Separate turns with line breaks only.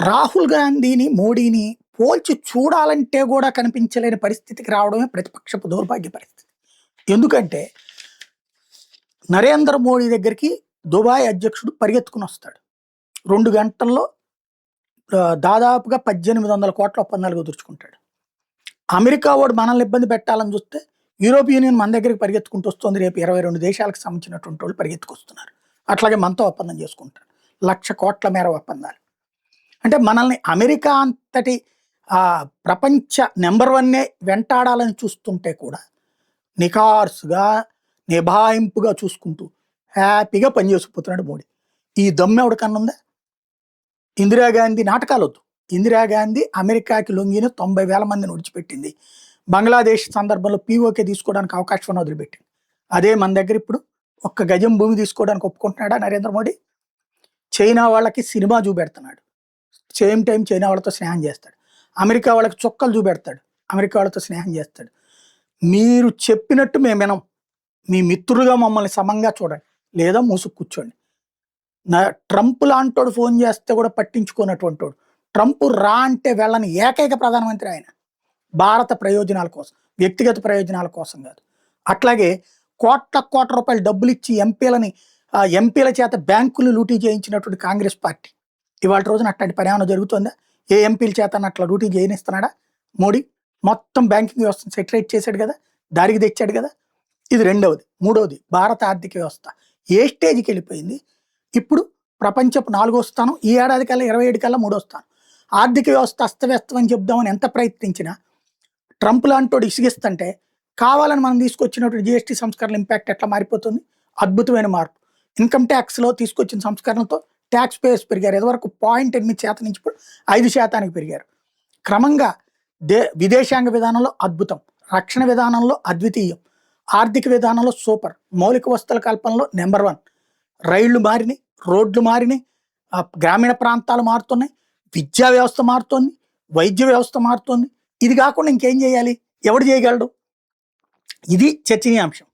రాహుల్ గాంధీని, మోడీని పోల్చి చూడాలంటే గూడా కనిపించలేని పరిస్థితికి రావడమే ప్రతిపక్షపు దౌర్భాగ్య పరిస్థితి. ఎందుకంటే, నరేంద్ర మోడీ దగ్గరికి దుబాయ్ అధ్యక్షుడు పరిగెత్తుకొనొస్తాడు. 2 గంటల్లో దాదాపుగా 1800 కోట్ల ఒప్పందాలు కుదుర్చుకుంటాడు. అమెరికా వాడు మనల్ని ఇబ్బంది పెట్టాలని చూస్తే, యూరోపియన్ యూనియన్ మన దగ్గరికి పరిగెత్తుకుంటూ వస్తుంది. రేపు 22 దేశాలకు సంబంధించినటువంటి వాళ్ళు పరిగెత్తుకొస్తున్నారు. అట్లాగే మనతో ఒప్పందం చేసుకుంటారు. 1,00,000 కోట్ల మేర ఒప్పందాలు. అంటే మనల్ని అమెరికా అంతటి ప్రపంచ నెంబర్ 1 వెంటాడాలని చూస్తుంటే కూడా నికార్సుగా, నిభాయింపుగా చూసుకుంటూ హ్యాపీగా పనిచేసుకుపోతున్నాడు మోడీ. ఈ దమ్ము ఎవడికన్నా ఉందా? ఇందిరాగాంధీ నాటకాలొద్దు. ఇందిరాగాంధీ అమెరికాకి లొంగిన 90,000 మందిని విడిచిపెట్టింది. బంగ్లాదేశ్ సందర్భంలో పీఓకే తీసుకోవడానికి అవకాశం వదిలిపెట్టింది. అదే మన దగ్గర ఇప్పుడు ఒక్క గజం భూమి తీసుకోవడానికి ఒప్పుకుంటున్నాడా నరేంద్ర మోడీ? చైనా వాళ్ళకి సినిమా చూపెడుతున్నాడు. సేమ్ టైం చైనా వాళ్ళతో స్నేహం చేస్తాడు. అమెరికా వాళ్ళకి చొక్కలు చూపెడతాడు. అమెరికా వాళ్ళతో స్నేహం చేస్తాడు. మీరు చెప్పినట్టు మేము వినం. మీ మిత్రులుగా మమ్మల్ని సమంగా చూడండి, లేదా మూసుకు కూర్చోండి. ట్రంప్ లాంటోడు ఫోన్ చేస్తే కూడా పట్టించుకున్నటువంటి వాడు. ట్రంప్ రా అంటే వెళ్ళని ఏకైక ప్రధానమంత్రి ఆయన. భారత ప్రయోజనాల కోసం, వ్యక్తిగత ప్రయోజనాల కోసం కాదు. అట్లాగే కోట్ల రూపాయలు డబ్బులు ఇచ్చి ఎంపీల చేత బ్యాంకులు లూటీ చేయించినటువంటి కాంగ్రెస్ పార్టీ ఇవాళ రోజున అట్లాంటి పరిణామం జరుగుతుందా? ఏ ఎంపీల చేత అట్లా లూటీ చేయనిస్తున్నాడా మోడీ? మొత్తం బ్యాంకింగ్ వ్యవస్థను సెటరేట్ చేశాడు కదా, దారికి తెచ్చాడు కదా. ఇది రెండవది. మూడవది, భారత ఆర్థిక వ్యవస్థ ఏ స్టేజ్కి వెళ్ళిపోయింది? ఇప్పుడు ప్రపంచపు 4వ స్థానం, ఈ ఏడాది కల్లా 27 కల్లా 3వ స్థానం. ఆర్థిక వ్యవస్థ అస్తవ్యస్తం అని చెప్దామని ఎంత ప్రయత్నించినా ట్రంప్ లాంటోడు ఇసిగిస్తుంటే, కావాలని మనం తీసుకొచ్చినటువంటి జిఎస్టీ సంస్కరణల ఇంపాక్ట్ ఎట్లా మారిపోతుంది? అద్భుతమైన మార్పు. ఇన్కమ్ ట్యాక్స్లో తీసుకొచ్చిన సంస్కరణలతో ట్యాక్స్ పేయర్స్ పెరిగారు. ఇదివరకు 0.8% నుంచి ఇప్పుడు 5% పెరిగారు. క్రమంగా విదేశాంగ విధానంలో అద్భుతం, రక్షణ విధానంలో అద్వితీయం, ఆర్థిక విధానంలో సూపర్, మౌలిక వసతుల కల్పనలో నెంబర్ 1. రైళ్లు మారినాయి, రోడ్లు మారినాయి, గ్రామీణ ప్రాంతాలు మారుతున్నాయి, విద్యా వ్యవస్థ మారుతోంది, వైద్య వ్యవస్థ మారుతోంది. ఇది కాకుండా ఇంకేం చేయాలి? ఎవడు చేయగలడు? ఇది చర్చనీయాంశం.